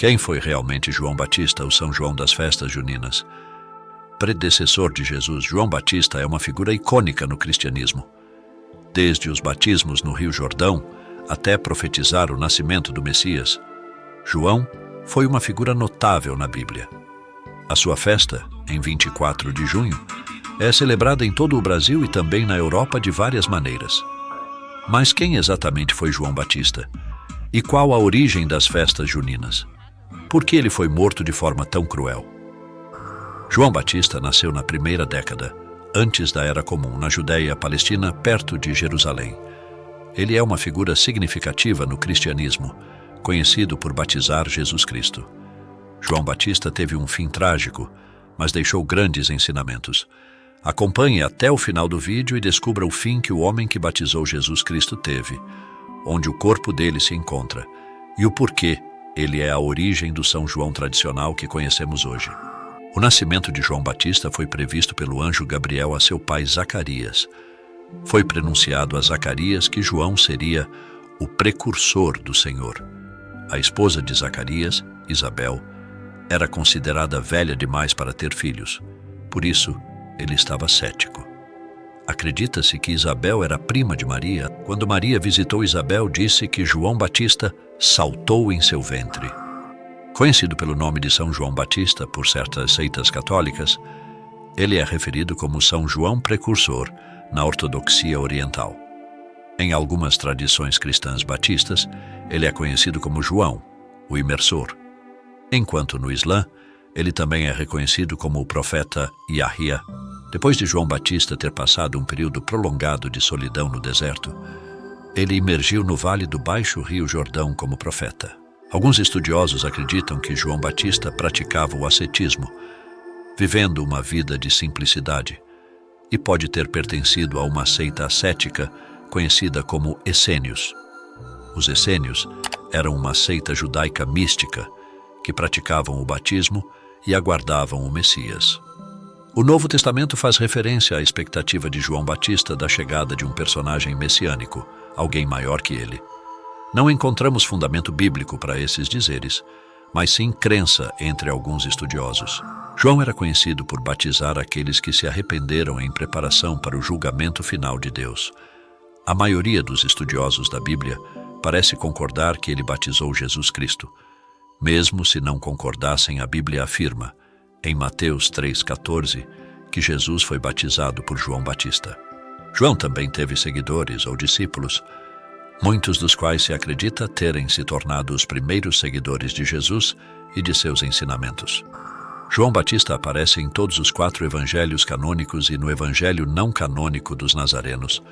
Quem foi realmente João Batista, o São João das festas juninas? Predecessor de Jesus, João Batista é uma figura icônica no cristianismo. Desde os batismos no Rio Jordão até profetizar o nascimento do Messias, João foi uma figura notável na Bíblia. A sua festa, em 24 de junho, é celebrada em todo o Brasil e também na Europa de várias maneiras. Mas quem exatamente foi João Batista? E qual a origem das festas juninas? Por que ele foi morto de forma tão cruel? João Batista nasceu na primeira década, antes da Era Comum, na Judéia Palestina, perto de Jerusalém. Ele é uma figura significativa no cristianismo, conhecido por batizar Jesus Cristo. João Batista teve um fim trágico, mas deixou grandes ensinamentos. Acompanhe até o final do vídeo e descubra o fim que o homem que batizou Jesus Cristo teve, onde o corpo dele se encontra, e o porquê ele é a origem do São João tradicional que conhecemos hoje. O nascimento de João Batista foi previsto pelo anjo Gabriel a seu pai Zacarias. Foi prenunciado a Zacarias que João seria o precursor do Senhor. A esposa de Zacarias, Isabel, era considerada velha demais para ter filhos. Por isso, ele estava cético. Acredita-se que Isabel era prima de Maria. Quando Maria visitou Isabel, disse que João Batista saltou em seu ventre. Conhecido pelo nome de São João Batista por certas seitas católicas, ele é referido como São João Precursor na ortodoxia oriental. Em algumas tradições cristãs batistas, ele é conhecido como João, o imersor. Enquanto no Islã, ele também é reconhecido como o profeta Yahya. Depois de João Batista ter passado um período prolongado de solidão no deserto, ele emergiu no vale do Baixo Rio Jordão como profeta. Alguns estudiosos acreditam que João Batista praticava o ascetismo, vivendo uma vida de simplicidade, e pode ter pertencido a uma seita ascética conhecida como essênios. Os essênios eram uma seita judaica mística que praticavam o batismo e aguardavam o Messias. O Novo Testamento faz referência à expectativa de João Batista da chegada de um personagem messiânico, alguém maior que ele. Não encontramos fundamento bíblico para esses dizeres, mas sim crença entre alguns estudiosos. João era conhecido por batizar aqueles que se arrependeram em preparação para o julgamento final de Deus. A maioria dos estudiosos da Bíblia parece concordar que ele batizou Jesus Cristo. Mesmo se não concordassem, a Bíblia afirma, em Mateus 3,14, que Jesus foi batizado por João Batista. João também teve seguidores ou discípulos, muitos dos quais se acredita terem se tornado os primeiros seguidores de Jesus e de seus ensinamentos. João Batista aparece em todos os 4 evangelhos canônicos e no evangelho não canônico dos nazarenos.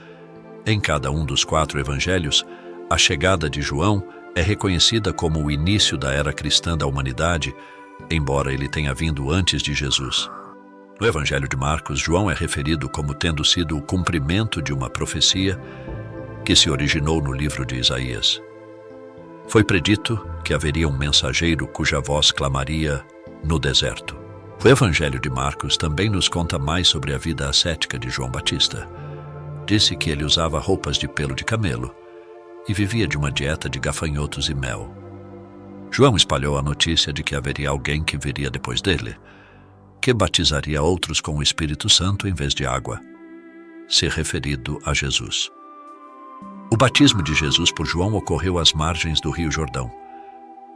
Em cada um dos 4 evangelhos, a chegada de João é reconhecida como o início da era cristã da humanidade, embora ele tenha vindo antes de Jesus. No evangelho de Marcos, João é referido como tendo sido o cumprimento de uma profecia que se originou no livro de Isaías. Foi predito que haveria um mensageiro cuja voz clamaria no deserto. O Evangelho de Marcos também nos conta mais sobre a vida ascética de João Batista. Disse que ele usava roupas de pelo de camelo e vivia de uma dieta de gafanhotos e mel. João espalhou a notícia de que haveria alguém que viria depois dele, que batizaria outros com o Espírito Santo em vez de água, se referido a Jesus. O batismo de Jesus por João ocorreu às margens do Rio Jordão.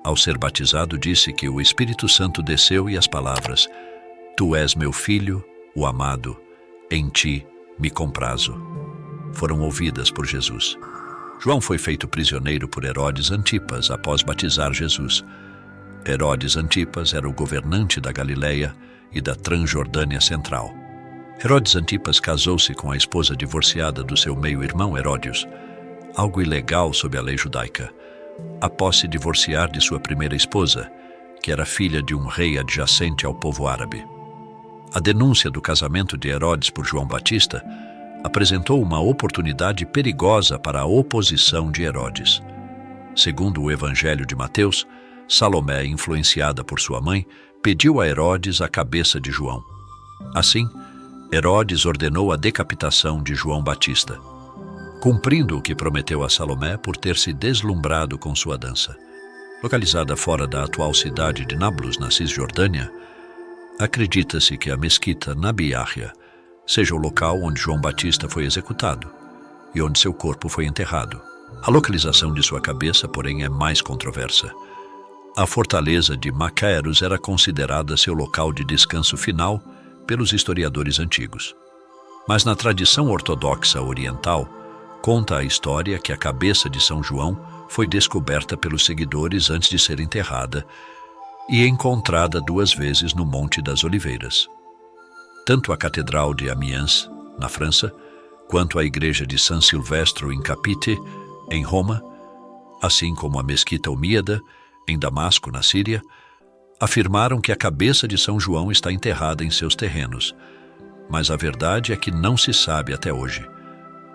Ao ser batizado, disse que o Espírito Santo desceu e as palavras: "Tu és meu filho, o amado, em ti me comprazo", foram ouvidas por Jesus. João foi feito prisioneiro por Herodes Antipas após batizar Jesus. Herodes Antipas era o governante da Galileia e da Transjordânia Central. Herodes Antipas casou-se com a esposa divorciada do seu meio-irmão Heródios, algo ilegal sob a lei judaica, após se divorciar de sua primeira esposa, que era filha de um rei adjacente ao povo árabe. A denúncia do casamento de Herodes por João Batista apresentou uma oportunidade perigosa para a oposição de Herodes. Segundo o Evangelho de Mateus, Salomé, influenciada por sua mãe, pediu a Herodes a cabeça de João. Assim, Herodes ordenou a decapitação de João Batista, cumprindo o que prometeu a Salomé por ter se deslumbrado com sua dança. Localizada fora da atual cidade de Nablus, na Cisjordânia, acredita-se que a mesquita Nabi Yahya seja o local onde João Batista foi executado e onde seu corpo foi enterrado. A localização de sua cabeça, porém, é mais controversa. A fortaleza de Macaeros era considerada seu local de descanso final pelos historiadores antigos. Mas na tradição ortodoxa oriental, conta a história que a cabeça de São João foi descoberta pelos seguidores antes de ser enterrada e encontrada 2 vezes no Monte das Oliveiras. Tanto a Catedral de Amiens, na França, quanto a Igreja de San Silvestro in Capite, em Roma, assim como a Mesquita Umíada, em Damasco, na Síria, afirmaram que a cabeça de São João está enterrada em seus terrenos, mas a verdade é que não se sabe até hoje.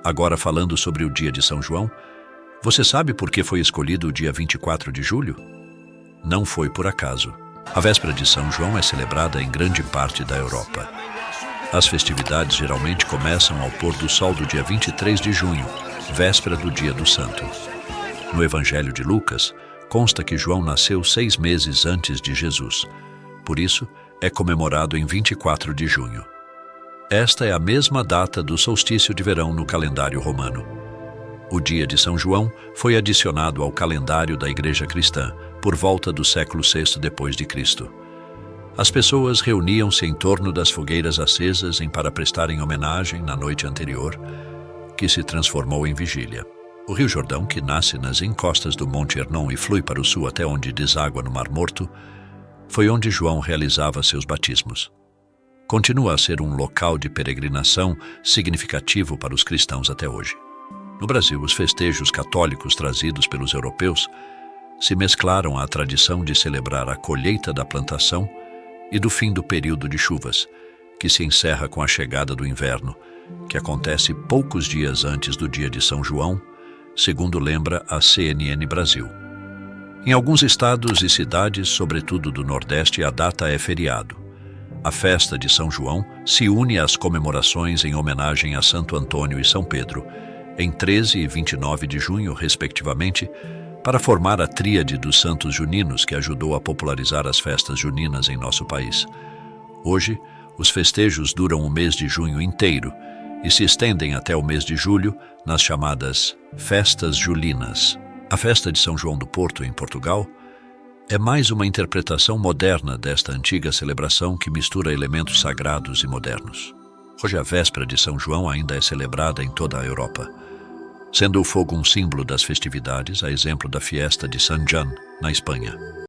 Agora, falando sobre o dia de São João, você sabe por que foi escolhido o dia 24 de julho? Não foi por acaso. A véspera de São João é celebrada em grande parte da Europa. As festividades geralmente começam ao pôr do sol do dia 23 de junho, véspera do dia do Santo. No Evangelho de Lucas, consta que João nasceu 6 meses antes de Jesus. Por isso, é comemorado em 24 de junho. Esta é a mesma data do solstício de verão no calendário romano. O dia de São João foi adicionado ao calendário da Igreja Cristã por volta do século VI depois de Cristo. As pessoas reuniam-se em torno das fogueiras acesas para prestarem homenagem na noite anterior, que se transformou em vigília. O Rio Jordão, que nasce nas encostas do Monte Hernon e flui para o sul até onde deságua no Mar Morto, foi onde João realizava seus batismos. Continua a ser um local de peregrinação significativo para os cristãos até hoje. No Brasil, os festejos católicos trazidos pelos europeus se mesclaram à tradição de celebrar a colheita da plantação e do fim do período de chuvas, que se encerra com a chegada do inverno, que acontece poucos dias antes do dia de São João, segundo lembra a CNN Brasil. Em alguns estados e cidades, sobretudo do Nordeste, a data é feriado. A festa de São João se une às comemorações em homenagem a Santo Antônio e São Pedro, em 13 e 29 de junho, respectivamente, para formar a tríade dos santos juninos que ajudou a popularizar as festas juninas em nosso país. Hoje, os festejos duram o mês de junho inteiro e se estendem até o mês de julho nas chamadas Festas Julinas. A festa de São João do Porto, em Portugal, é mais uma interpretação moderna desta antiga celebração que mistura elementos sagrados e modernos. Hoje a véspera de São João ainda é celebrada em toda a Europa, sendo o fogo um símbolo das festividades, a exemplo da Fiesta de San Juan, na Espanha.